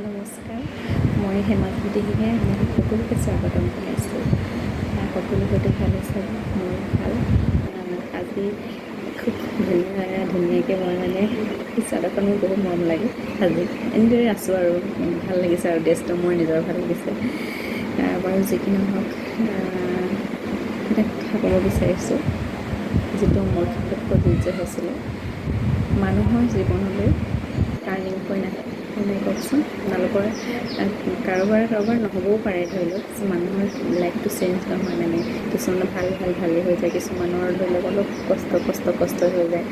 নমস্কাৰ। মই হেমাকৃতি সিঙে আপোনালোক সকলোকে স্বাগতম জনাইছোঁ। সকলো হয়তো ভাল আছে, মোৰ ভাল। আজি খুব ধুনীয়াকৈ মই স্বাগতম মোৰ বহুত মৰম লাগে। আজি এনেদৰে আছোঁ আৰু ভাল লাগিছে আৰু ড্ৰেছটো মোৰ নিজৰ ভাল লাগিছে। বাৰু যি কি নহওক, এটা কথা ক'ব বিচাৰিছোঁ, যিটো মোৰ ক্ষেত্ৰত প্ৰযোজ্য হৈছিলে। মানুহৰ জীৱনলৈ টাৰ্ণিং পইণ্ট আহে, নাই কওকচোন? আপোনালোকৰ কাৰোবাৰ নহ'বও পাৰে, ধৰি লওক মানুহৰ লাইফটো চেঞ্জ নহয়, কিছুমানৰ ভালেই হৈ যায়, কিছুমানৰ ধৰি লওক অলপ কষ্ট হৈ যায়,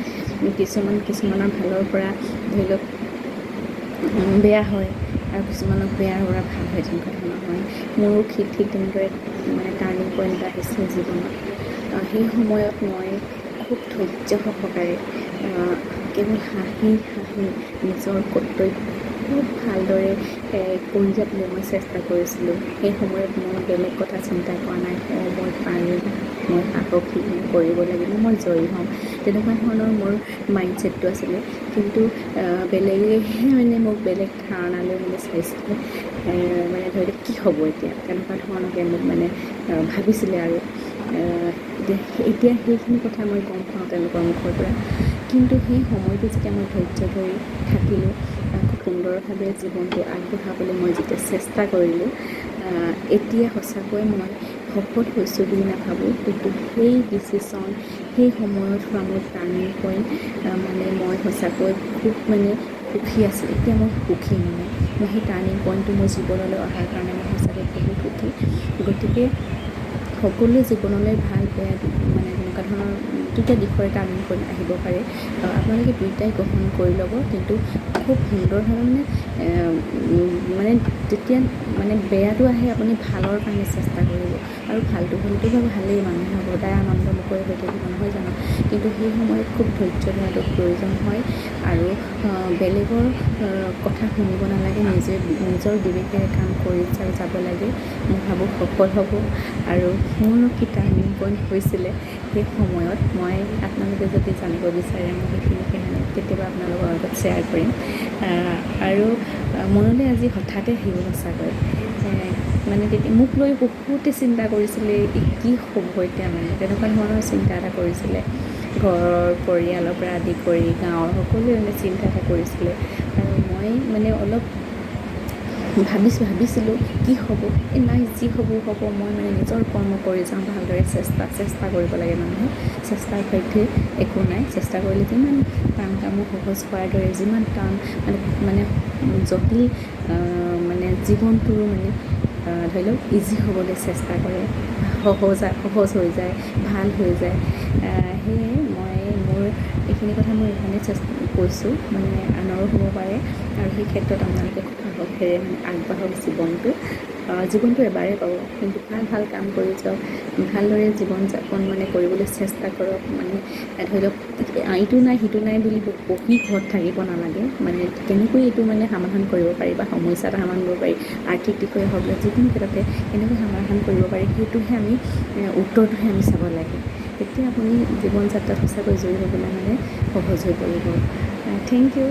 কিছুমানৰ ভালৰ পৰা ধৰি লওক বেয়া হয়, আৰু কিছুমানৰ বেয়াৰ পৰা ভাল হয়, তেনেকুৱা ধৰণৰ হয়। মোৰো ঠিক তেনেদৰে টাৰ্ণিং পইণ্ট এটা আহিছিল জীৱনত। সেই সময়ত মই খুব ধৈৰ্য সহকাৰে কেৱল হাঁহি নিজৰ কৰ্তব্য খুব ভালদৰে কৰি যাবলৈ মই চেষ্টা কৰিছিলোঁ। সেই সময়ত মই বেলেগ কথা চিন্তা কৰা নাই, মই পাৰিম, মই সাহসী, মই কৰিব লাগিব, মই জয়ী হ'ম, তেনেকুৱা ধৰণৰ মোৰ মাইণ্ডছেটটো আছিলে। কিন্তু বেলেগেহে মোক বেলেগ ধাৰণালৈ চাইছিলে, ধৰি লওক কি হ'ব এতিয়া, তেনেকুৱা ধৰণকে মোক ভাবিছিলে। আৰু এতিয়া সেইখিনি কথা মই গম পাওঁ তেওঁলোকৰ মুখৰ পৰা। কিন্তু সেই সময়টো যেতিয়া মই ধৈৰ্য ধৰি থাকিলোঁ, খুব সুন্দৰভাৱে জীৱনটো আগবঢ়াবলৈ মই যেতিয়া চেষ্টা কৰিলোঁ, এতিয়া সঁচাকৈ মই সফল হৈছোঁ বুলি নাভাবোঁ, কিন্তু সেই ডিচিশ্যন, সেই সময়ত হোৱা মোৰ টাৰ্ণিং পইণ্ট, মই সঁচাকৈ খুব সুখী আছোঁ। এতিয়া মই সুখী, মই সেই টাৰ্ণিং পইণ্টটো মোৰ জীৱনলৈ অহাৰ কাৰণে মই সঁচাকৈ বহুত সুখী। গতিকে সকলোৱে জীৱনলৈ ভাল বেয়া তেনেকুৱা ধৰণৰ দুটা দিশৰে টাৰ্ণিং পইণ্ট আহিব পাৰে। আপোনালোকে দুয়োটাই গ্ৰহণ কৰি ল'ব, কিন্তু খুব সুন্দৰভাৱে যেতিয়া বেয়াটো আহে, আপুনি ভালৰ কাৰণে চেষ্টা কৰিব, আৰু ভালটো হ'লেতো ভালেই, মানুহে সদায় আনন্দমুখৰে হৈ থাকিব, নহয় জানো? কিন্তু সেই সময়ত খুব ধৈৰ্য ধৰাটো প্ৰয়োজন হয়, আৰু বেলেগৰ কথা শুনিব নালাগে, নিজৰ বিবেকেৰে কাম কৰি যাব লাগে। মই ভাবোঁ সফল হ'ব। আৰু মোৰো কি টাৰ্ণিং পইণ্ট হৈছিলে সেই সময়ত, মই আপোনালোকে যদি জানিব বিচাৰে, মই সেইখিনি কেতিয়াবা আপোনালোকৰ আগত শ্বেয়াৰ কৰিম। আৰু মনলৈ আজি হঠাতে আহিব সঁচাকৈ, তেতিয়া মোক লৈ বহুতে চিন্তা কৰিছিলে, কি হ'ব এতিয়া, তেনেকুৱা ধৰণৰ চিন্তা এটা কৰিছিলে। ঘৰৰ পৰিয়ালৰ পৰা আদি কৰি গাঁৱৰ সকলোৱে চিন্তা এটা কৰিছিলে। আৰু মই অলপ ভাবিছিলোঁ কি হ'ব, নাই যি হ'ব, মই নিজৰ কৰ্ম কৰি যাওঁ, ভালদৰে চেষ্টা কৰিব লাগে। মানুহে চেষ্টাৰ সৈতে একো নাই, চেষ্টা কৰিলে যিমান টান কামো সহজ হোৱাৰ দৰে, যিমান টান জটিল জীৱনটোৰো ধৰি লওক ইজি হ'বলৈ চেষ্টা কৰে, সহজ হৈ যায়, ভাল হৈ যায়। সেয়ে মই মোৰ এইখিনি কথা মই এইকাৰণে কৈছোঁ, আনৰো হ'ব পাৰে। আৰু সেই ক্ষেত্ৰত আপোনালোকে খুব সাহসেৰে আগবাঢ়ক। জীৱনটো এবাৰেই পাব, কিন্তু ভাল কাম কৰি যাওক, ভালদৰে জীৱন যাপন কৰিবলৈ চেষ্টা কৰক। ধৰি লওক ইটো নাই সিটো নাই বুলি বহি ঘৰত থাকিব নালাগে। কেনেকৈ এইটো সমাধান কৰিব পাৰি, বা সমস্যা এটা সমাধান কৰিব পাৰি, আৰ্থিক দিশৰে হওক বা যিকোনো ক্ষেত্ৰতে কেনেকৈ সমাধান কৰিব পাৰি, সেইটোহে উত্তৰটোহে আমি চাব লাগে। তেতিয়া আপুনি জীৱন যাত্ৰাত সঁচাকৈ জয়ী হ'বলৈ সহজ হৈ পৰিব। Thank U.